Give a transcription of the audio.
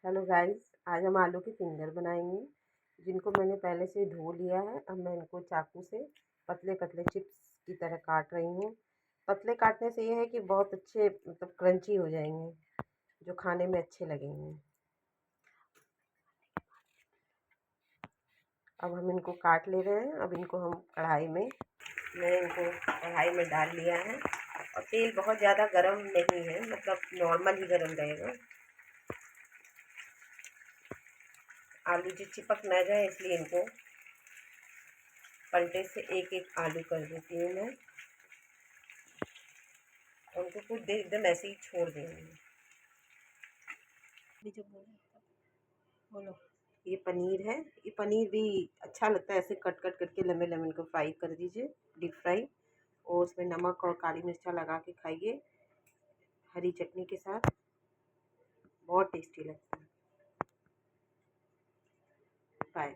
Hello guys, आज हम आलू के फिंगर बनाएंगे जिनको मैंने पहले से धो लिया है। अब मैं इनको चाकू से पतले पतले चिप्स की तरह काट रही हूँ। पतले काटने से ये है कि बहुत अच्छे मतलब क्रंची हो जाएंगे, जो खाने में अच्छे लगेंगे। अब हम इनको काट ले रहे हैं। अब इनको हम मैं इनको कढ़ाई में डाल लिया है और तेल बहुत ज़्यादा गर्म नहीं है, मतलब नॉर्मल ही गर्म रहेगा। आलू जो चिपक ना जाए इसलिए इनको पलटे से एक एक आलू कर देती हूँ मैं। उनको कुछ देर एकदम ऐसे ही छोड़ देंगे। जो बोलो, ये पनीर है। ये पनीर भी अच्छा लगता है, ऐसे कट कट करके लम्बे लम्बे इनको फ्राई कर दीजिए, डीप फ्राई। और उसमें नमक और काली मिर्चा लगा के खाइए हरी चटनी के साथ, बहुत टेस्टी लगता है। बाय।